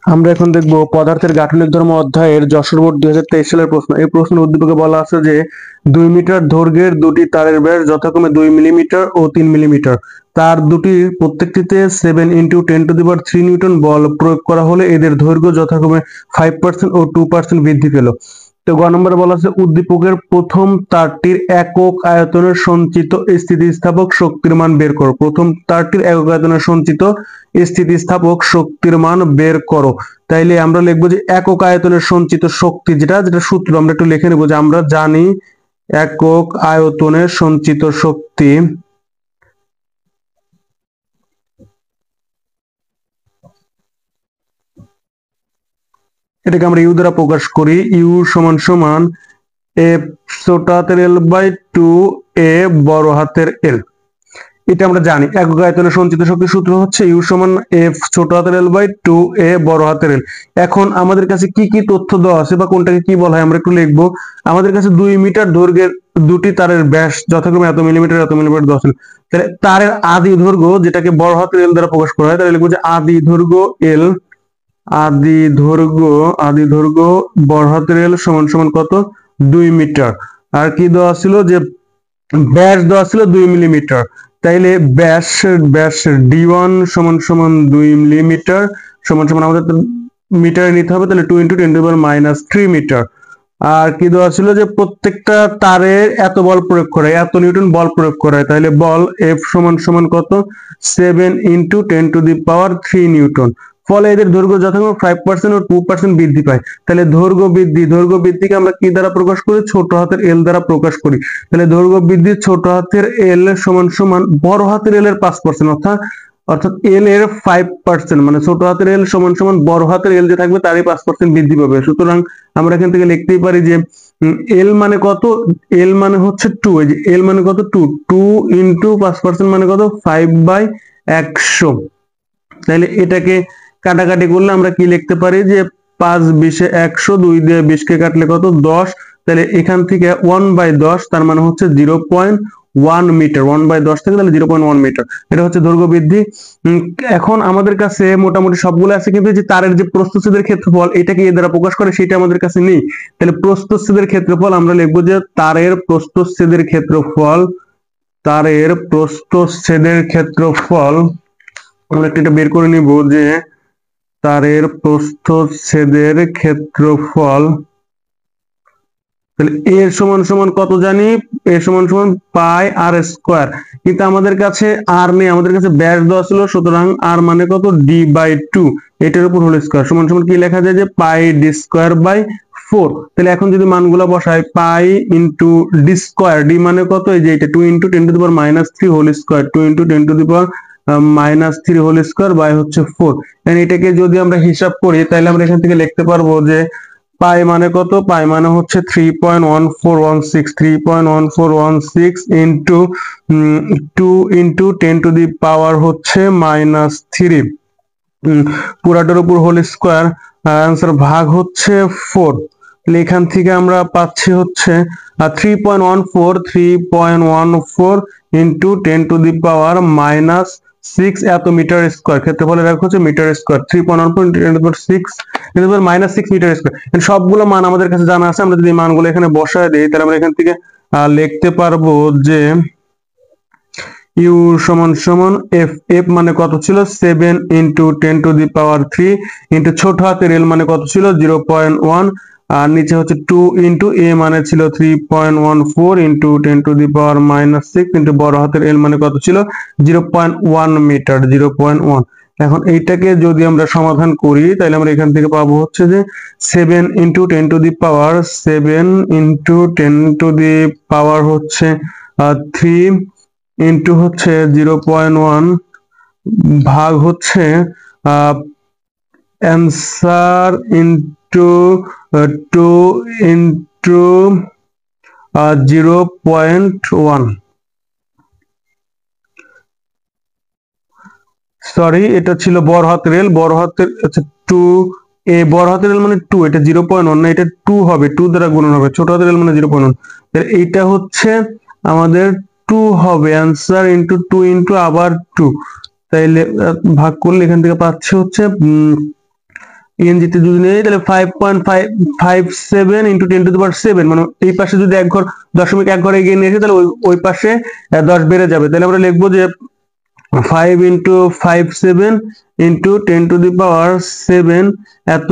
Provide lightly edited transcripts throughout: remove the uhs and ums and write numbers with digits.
আমরা এখন দেখব পদার্থের গাঠনিক ধর্ম অধ্যায়ের যশোর বোর্ড 2023 সালের প্রশ্ন। এই প্রশ্নের উদ্দীপকে বলা আছে যে 2 মিটার দৈর্ঘ্যের দুটি তারের ব্যাস যথাক্রমে 2 মিলিমিটার ও 3 মিলিমিটার। তার দুটির প্রত্যেকটিতে 7 × 10³ নিউটন বল প্রয়োগ করা হলে এদের দৈর্ঘ্য যথাক্রমে 5% ও 2% বৃদ্ধি পেল। তো গ নম্বরে বলা আছে উদ্দীপকের প্রথম তারটির একক আয়তনের সঞ্চিত স্থিতিস্থাপক শক্তির মান বের করো। প্রথম তারটির একক আয়তনের সঞ্চিত স্থিতিস্থাপক শক্তির মান বের করো। তাইলে আমরা লিখবো যে একক আয়তনের সঞ্চিত শক্তি, যেটা সূত্র আমরা একটু লিখে নেবো যে আমরা জানি একক আয়তনের সঞ্চিত শক্তি এটাকে আমরা ইউ দ্বারা প্রকাশ করি। ইউ সমান সমান এফ ছোট হাতের এল বাই 2 এ বড় হাতের এল। এটা আমরা জানি একক আয়তনের সঞ্চিত শক্তির সূত্র হচ্ছে ইউ সমান এফ ছোট হাতের এল বাই 2 এ বড় হাতের এল। এখন আমাদের কাছে কি কি তথ্য দেওয়া আছে বা কোনটাকে কি বলা হয় আমরা একটু লিখবো। আমাদের কাছে 2 মিটার দৈর্ঘ্যের দুটি তারের ব্যাস যথাক্রমে এত মিলিমিটার 10 সেমি। তাহলে তারের আদি দৈর্ঘ্য যেটাকে বড় হাতের এল দ্বারা প্রকাশ করা হয়, তাহলে লিখবো যে আদি দৈর্ঘ্য এল, আদি দৈর্ঘ্য বড় হাতের এল সমান সমান কত 2 মিটার। আর কি দেওয়া ছিল যে ব্যাস দেওয়া ছিল 2 মিলিমিটার। তাইলে ব্যাস d1 সমান সমান 2 মিলিমিটার সমান সমান আমাদের মিটারে নিতে হবে, তাহলে 2 × 10⁻³ মিটার। আর কি দেওয়া ছিল যে প্রত্যেকটা তারের এত বল প্রয়োগ করে, এত নিউটন বল প্রয়োগ করে। তাহলে বল F সমান সমান কত 7 × 10⁻³ নিউটন। ফলে এদের দৈর্ঘ্য যথাক্রমে 5% ও 2% বৃদ্ধি পায়। তাহলে দৈর্ঘ্য বৃদ্ধিকে আমরা কি দ্বারা প্রকাশ করি? ছোট হাতের এল দ্বারা প্রকাশ করি। তাহলে দৈর্ঘ্য বৃদ্ধি ছোট হাতের এল সমান সমান বড় হাতের এল এর 5%, অর্থাৎ এল এর 5%, মানে ছোট হাতের এল সমান সমান বড় হাতের এল যে থাকবে তারই 5% বৃদ্ধি পাবে। সুতরাং আমরা এখান থেকে লিখতেই পারি যে এল মানে কত, এল মানে হচ্ছে 2, এই যে এল মানে কত 2 × 5% মানে কত 5/100। তাহলে এটাকে কাটাকাটি করলে আমরা কি লিখতে পারি যে 5 × 20 = 100, 2 দিয়ে 20 কে কাটলে কত 10। তাহলে এখান থেকে 1/10 তার মানে হচ্ছে 0.1 মিটার। 1/10 থেকে তাহলে 0.1 মিটার। এটা হচ্ছে দৈর্ঘ্য বৃদ্ধি। এখন আমাদের কাছে মোটামুটি সবগুলো আছে, কিন্তু যে তারের যে প্রস্থচ্ছেদের ক্ষেত্রফল এটাকে এর দ্বারা প্রকাশ করে সেটা আমাদের কাছে নেই। তাহলে প্রস্থচ্ছেদের ক্ষেত্রফল আমরা লিখবো যে তারের প্রস্থচ্ছেদের ক্ষেত্রফল আমরা এটা বের করে নিব যে তারের প্রস্থচ্ছেদের ক্ষেত্রফল, তাহলে এর সমান সমান কত জানি, এর সমান সমান πr²। কিন্তু আমাদের কাছে আর নেই, আমাদের কাছে ব্যাস দেওয়া ছিল, সুতরাং আর মানে কত d/2, এটার উপর হোল স্কয়ার সমান সমান কি লেখা যায় যে πd²/4। তাহলে এখন যদি মানগুলো বসাই π × d², d মানে কত, এই যে এটা 2 × 10⁻³ whole square, 2 × 10⁻³ whole square by হচ্ছে 4। এটাকে যদি আমরা হিসাব করি তাহলে আমরা এখান থেকে লিখতে পারবো যে পাই মানে কত, পাই মানে হচ্ছে 3.1416 ইন্টু 2 × 10⁻³ পুরাটার উপর হোল স্কয়ার, आंसर ভাগ হচ্ছে 4। এখান থেকে আমরা পাচ্ছি হচ্ছে 3.14 ইন্টু 10⁻⁻6 এত মিটার স্কয়ার। ক্ষেত্রফলের একক হচ্ছে মিটার স্কয়ার। 3.14 × 10⁻⁶ metre square. সবগুলো মান আমাদের কাছে জানা আছে। আমরা যদি মানগুলো এখানে বসায় দেই তাহলে আমরা এখান থেকে লিখতে পারবো যে ইউ সমান সমান এফ মানে কত ছিল 7 × 10⁻³ ইন্টু ছোট হাতের এল মানে কত ছিল 0.1, আর নিচে হচ্ছে 2 ইন্টু এ মানে ছিল 3.14 ইন্টু 10⁻⁻6 ইন্টু বড় হাতের এল মানে কত ছিল 0.1 মিটার, 0.1। এখন এইটাকে যদি আমরা সমাধান করি তাহলে আমরা এখান থেকে পাবো হচ্ছে যে 7 × 10⁻7 হচ্ছে 3 ইন্টু হচ্ছে 0.1 ভাগ হচ্ছে অ্যান্সার ইন্টু 2 ইন্টু 0.1। সরি, এটা ছিল বড় হাতের এল, বড় হাতের আচ্ছা 2 এ বড় হাতের এল মানে 2, এটা 0.1 না, এটা 2 হবে, 2 দ্বারা গুণন হবে। ছোট হাতের এল মানে 0.1, তাহলে এইটা হচ্ছে আমাদের 2 হবে অ্যান্সার ইন্টু 2 ইন্টু আবার 2। তাইলে ভাগ করলে এখান থেকে পাচ্ছি হচ্ছে এনজি তে যদি নেই তাহলে 5.557 ইন্টু 10⁻7, মানে এই পাশে যদি এক ঘর 0.1 ঘর এগিয়ে নিয়ে এসে তাহলে ওই পাশে 10 বেড়ে যাবে। তাহলে আমরা লিখবো যে 5 ইন্টু 57 ইন্টু 10⁻7 এত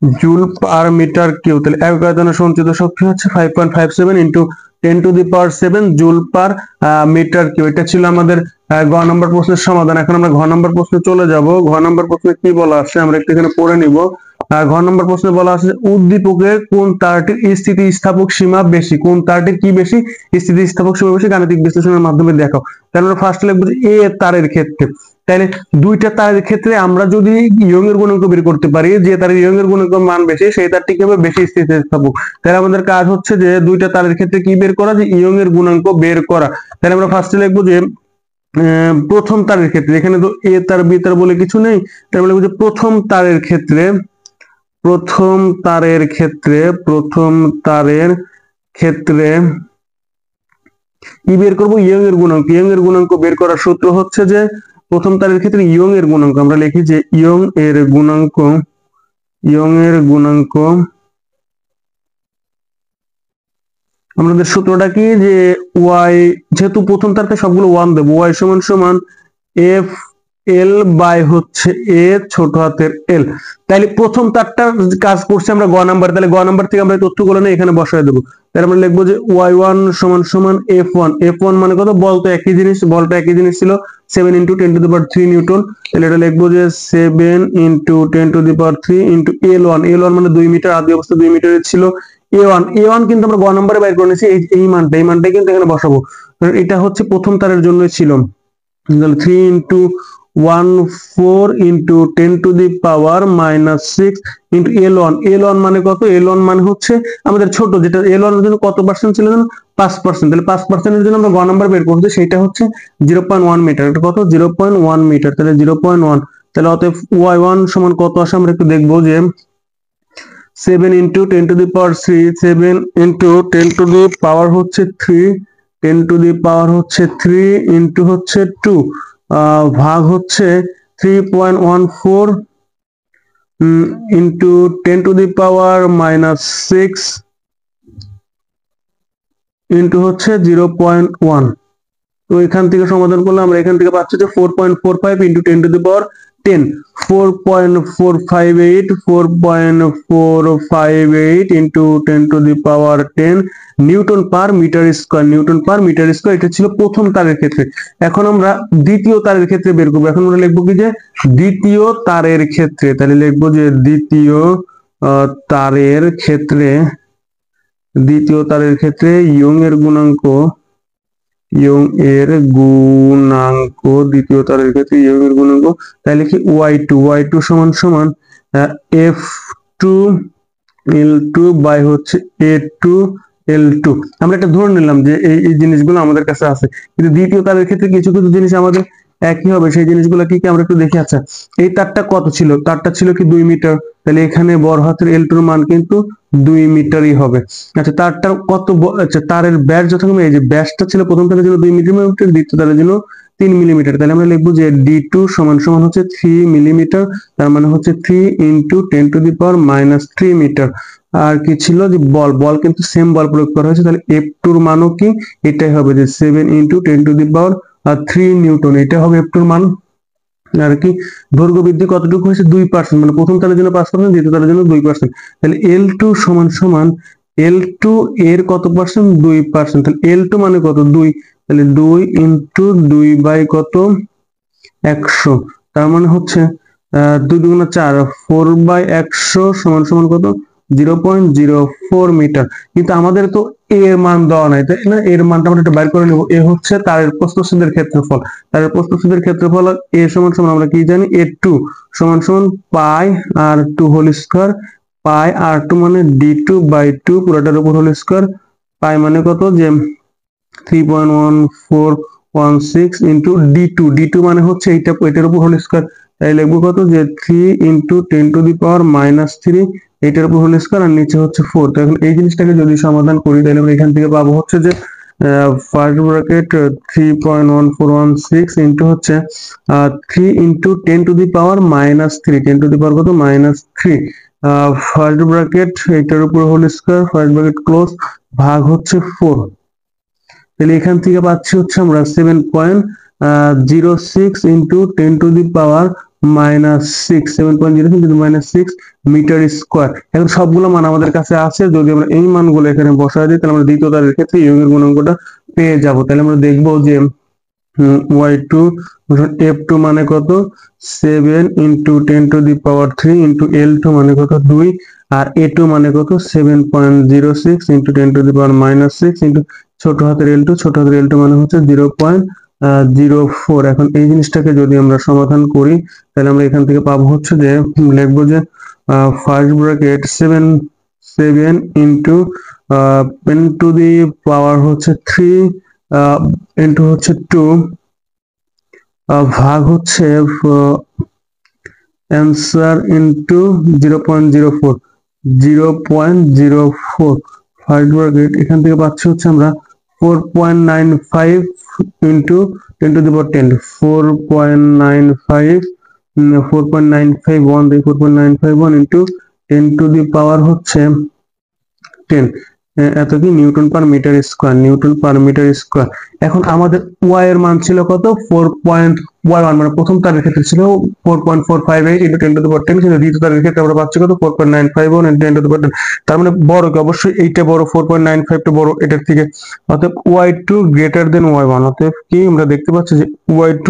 জুল পার মিটার কিউব। তাহলে একক আয়তনের সঞ্চিত শক্তি হচ্ছে 5.57 into 10⁻7 joule per metre cube. এটা ছিল আমাদের গ নম্বর প্রশ্নের সমাধান। এখন আমরা ঘ নম্বর প্রশ্নে চলে যাব। ঘ নম্বর প্রশ্নে কি বলা আছে আমরা একটু এখানে পড়ে নিব। ঘ নম্বর প্রশ্নে বলা আছে উদ্দীপকের কোন তারটির স্থিতিস্থাপক সীমা বেশি, কোন তারটির কি বেশি, স্থিতিস্থাপক সীমা বেশি, গাণিতিক বিশ্লেষণের মাধ্যমে দেখাও। তাহলে আমরা ফার্স্ট লিখব যে এ তারের ক্ষেত্রে, তাহলে দুইটা তারের ক্ষেত্রে আমরা যদি ইয়ং এর গুণাঙ্ক বের করতে পারি, যে তারের ইয়ং এর গুণাঙ্ক মান বেশি সেই তারটি কি হবে বেশি স্থিতিস্থাপক। তাহলে আমাদের কাজ হচ্ছে যে দুইটা তারের ক্ষেত্রে কি বের করা, যে ইয়ং এর গুণাঙ্ক বের করা। তাহলে আমরা ফার্স্টে লিখবো যে প্রথম তারের ক্ষেত্রে, এখানে তো এ তার বি তার বলে কিছু নেই, তাহলে লিখবো যে প্রথম তারের ক্ষেত্রে, প্রথম তারের ক্ষেত্রে, প্রথম তারের ক্ষেত্রে কি বের করবো, ইয়ং এর গুণাঙ্ক। ইয়ং এর গুণাঙ্ক বের করার সূত্র হচ্ছে যে প্রথম তারের ক্ষেত্রে ইয়ং এর গুণাঙ্ক আমরা লিখি যে ইয়ং এর গুণাঙ্ক, ইয়ং এর গুণাঙ্ক আমাদের সূত্রটা কি, যে ওয়াই, যেহেতু প্রথম তারতে সবগুলো 1 দেবো, ওয়াই সমান সমান এফ এল বাই হচ্ছে এ ছোট হাতের এল। তাহলে প্রথম তারটা কাজ করছে আমরা গ নাম্বার, তাহলে গ নাম্বার থেকে আমরা তথ্যগুলো নিয়ে এখানে বসায় দেবো। তাহলে আমরা লিখবো যে ওয়াই ওয়ান সমান সমান এফ ওয়ান। এফ ওয়ান মানে কত, বল তো একই জিনিস, বলটা একই জিনিস ছিল 7 ইন্টু 10⁻3 নিউটন। তাহলে এটা লিখবো যে 7 into 10⁻3 into L one. L one মানে 2 মিটার, আদি অবস্থা 2 মিটারের ছিল। এ ওয়ান, এ ওয়ান কিন্তু আমরা গ নাম্বারে বাইর করে নিয়েছি, এই মানটা, এই মানটাই কিন্তু এখানে বসাবো। এটা হচ্ছে প্রথম তারের জন্য ছিল। তাহলে 3 into 14 into 10⁻⁻6 into L one. L one মানে কত, এল ওয়ান মানে হচ্ছে আমাদের ছোট, যেটা এল ওয়ান এর জন্য কত পার্সেন্ট ছিল, 5%। তাহলে 5% এর জন্য আমরা গ নাম্বার বের করছি, সেটা হচ্ছে 0.1 মিটার। এটা কত, 0.1 মিটার। তাহলে 0.1, তাহলে অতএব ওয়াই ওয়ান সমান কত আসে আমরা একটু দেখবো যে 7 ইন্টু 10⁻3, 7 ইন্টু 10⁻³ হচ্ছে 3, 10⁻³ হচ্ছে 3 ইন্টু হচ্ছে 2 ভাগ হচ্ছে 3.14 ইন্টু 10⁻⁻6 ইন্টু হচ্ছে 0.1। তো এখান থেকে সমাধান করলে আমরা এখান থেকে পাচ্ছি যে 4.45 into 10⁻10, 4.458, 4.458 into 10⁻10 newton per metre square, newton per metre square. এটা ছিল প্রথম তারের ক্ষেত্রে। এখন আমরা দ্বিতীয় তারের ক্ষেত্রে বের করবো। এখন আমরা লিখবো কি যে দ্বিতীয় তারের ক্ষেত্রে, তাহলে লিখবো যে দ্বিতীয় তারের ক্ষেত্রে, দ্বিতীয় তারের ক্ষেত্রে ইয়ং এর গুণাঙ্ক, ইয়ং এর গুণাঙ্ক, দ্বিতীয় তারের ক্ষেত্রে ইয়ং এর গুণাঙ্ক, তাহলে কি y2, y2 সমান সমান f2 l2 বাই হচ্ছে a2 l2। আমরা এটা ধরে নিলাম যে এই জিনিসগুলো আমাদের কাছে আছে, কিন্তু দ্বিতীয় তারের ক্ষেত্রে কিছু কিছু জিনিস আমাদের একই হবে। সেই জিনিসগুলো কি কি আমরা একটু দেখি। আচ্ছা, এই তারটা কত ছিল, তারটা ছিল কি 2 মিটার, তাহলে এখানে বড় হাতের l2 এর মান কিন্তু 2 মিটারই হবে। আচ্ছা, তারটা কত, আচ্ছা তারের ব্যাস যথাক্রমে, এই যে ব্যাসটা ছিল প্রথম তারের জন্য 2 মিলিমিটার, দ্বিতীয় তারের জন্য 3 মিলিমিটার। তাহলে আমরা লিখবো যে d2 সমান সমান হচ্ছে 3 মিলিমিটার, তার মানে হচ্ছে 3 ইন্টু 10⁻³ মিটার। আর কি ছিল, যে বল, বল কিন্তু সেম বল প্রয়োগ করা হয়েছে, তাহলে f2 এর মানও কি এটাই হবে, যে 7 ইন্টু 10⁻³ নিউটন, এটা হবে f2 এর মান। আর কি দৈর্ঘ্য বৃদ্ধি কতটুকু হয়েছে, 2%, মানে প্রথম তারের জন্য 5%, দ্বিতীয় তারের জন্য 2%। তাহলে l2 সমান সমান l2 এর কত পার্সেন্ট, 2%। তাহলে l2 মানে কত, 2, তাহলে 2 ইন্টু 2 বাই কত 100, তার মানে হচ্ছে 2 দুগুণা 4, 4/100 সমান সমান কত, 0.04 মিটার। কিন্তু আমাদের তো এর মান দেওয়া নাই, তাই না, এর মানটা আমরা একটু বাইর করে নেব। এ হচ্ছে তারের প্রস্থচ্ছেদের ক্ষেত্রফল, তারের প্রস্থচ্ছেদের ক্ষেত্রফল এ সমান সমান আমরা কি জানি, a2 সমান সমান পাই r2 হোল স্কয়ার, পাই r2 মানে d2 বাই 2 পুরোটার উপর হোল স্কয়ার, পাই মানে কত, যে 3.1416 ইন্টু d2, d2 মানে হচ্ছে এইটা, এটার উপর হোল স্কয়ার। তাই লিখবো কত, যে 3 ইন্টু 10⁻³ এটার উপর হোল স্কয়ার, আর নিচে হচ্ছে 4। তো এখন এই জিনিসটাকে যদি সমাধান করি, তাহলে আমরা এখান থেকে পাবো হচ্ছে যে ফার্স্ট ব্র্যাকেট 3.1416 ইন্টু হচ্ছে 3 into 10 to the power -3, 10 to the power কত -3, ফার্স্ট ব্র্যাকেট এটার উপর whole square, first bracket close, ভাগ হচ্ছে 4। তাহলে এখান থেকে পাচ্ছি হচ্ছে আমরা 7.06 into 10 to the power -6, 7.06 into -6 metre square. এখন সবগুলো মান আমাদের কাছে আছে, যদি আমরা এই মানগুলো এখানে বসাই দিই তাহলে আমরা দ্বিতীয় তারের ক্ষেত্রে ইয়ং এর গুণাঙ্কটা পেয়ে যাব। তাহলে আমরা দেখব যে y2 f2 মানে কত 7 into 10 to the power 3 into l2 মানে কত 2, আর a2 মানে কত 7.06 into 10 to the power -6 into ছোট হাতের l2, ছোট হাতের l2 মানে হচ্ছে 0.04। এখন এই জিনিসটাকে যদি আমরা সমাধান করি তাহলে আমরা এখান থেকে পাবো হচ্ছে যে লিখবো যে first bracket 7 into 10 to the power হচ্ছে 3 ইন্টু হচ্ছে 2 ভাগ হচ্ছে অ্যান্সার ইন্টু 0.04, 0.04 ফার্স্ট ব্র্যাকেট এখান থেকে পাচ্ছি হচ্ছে আমরা 4.95 ইন্টু 10 টু দি পাওয়ার 10, 4.95 4.951 দিয়ে 4.951 ইন্টু 10 টু দি পাওয়ার হচ্ছে 10, এত কি newton per metre square, newton per metre square. এখন আমাদের y এর মান ছিল কত 4.1, মানে প্রথম তারের ক্ষেত্রে ছিল 4.458 ইনটু 10 টু দি পাওয়ার 10, কিন্তু দ্বিতীয় তারের ক্ষেত্রে আমরা পাচ্ছি কত 4.951 ইনটু 10 টু দি পাওয়ার 10। তার মানে বড় কি অবশ্যই এইটা বড়, 4.95 টা বড় এটার থেকে, অতএব y2 গ্রেটার দেন y1। অতএব কি আমরা দেখতে পাচ্ছি যে y2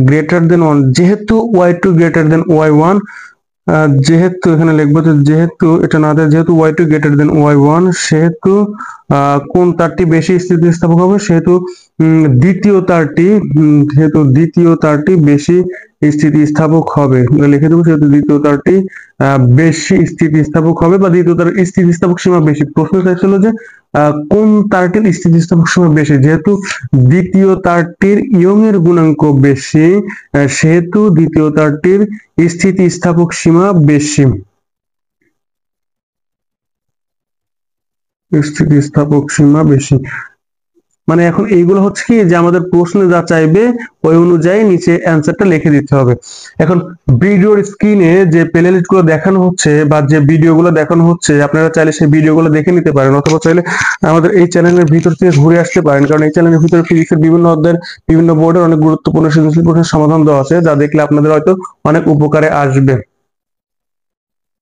গ্রেটার দেন 1, যেহেতু y2 গ্রেটার দেন y1, যেহেতু এখানে লিখবো যে যেহেতু এটা না দেয়, যেহেতু y2 গ্রেটার দেন y1, সেহেতু কোন তারটি বেশি স্থিতিস্থাপক হবে, সেহেতু দ্বিতীয় তারটি বেশি স্থিতিস্থাপক হবে। লিখে দেবো সেহেতু দ্বিতীয় তারটি বেশি স্থিতিস্থাপক হবে, বা দ্বিতীয় তার স্থিতিস্থাপক সীমা বেশি। প্রশ্ন চাইছিল যে কোন তারটির স্থিতিস্থাপক সীমা বেশি, যেহেতু দ্বিতীয় তারটির ইয়ং এর গুণাঙ্ক বেশি, সেহেতু দ্বিতীয় তারটির স্থিতিস্থাপক সীমা বেশি। স্থিতিস্থাপক সীমা বেশি মানে এখন এইগুলো হচ্ছে কি যে আমাদের প্রশ্নে যা চাইবে ওই অনুযায়ী নিচে অ্যান্সারটা লিখে দিতে হবে। এখন ভিডিওর স্ক্রিনে যে প্লেলিস্ট গুলো দেখানো হচ্ছে বা যে ভিডিওগুলো দেখানো হচ্ছে, আপনারা চাইলে সেই ভিডিওগুলো দেখে নিতে পারেন, অথবা চাইলে আমাদের এই চ্যানেলের ভিতর থেকে ঘুরে আসতে পারেন, কারণ এই চ্যানেলের ভিতরে ফিজিক্সের বিভিন্ন অধ্যায়ের বিভিন্ন বোর্ডের অনেক গুরুত্বপূর্ণ সৃজনশীল প্রশ্নের সমাধান দেওয়া আছে, যা দেখলে আপনাদের হয়তো অনেক উপকারে আসবে।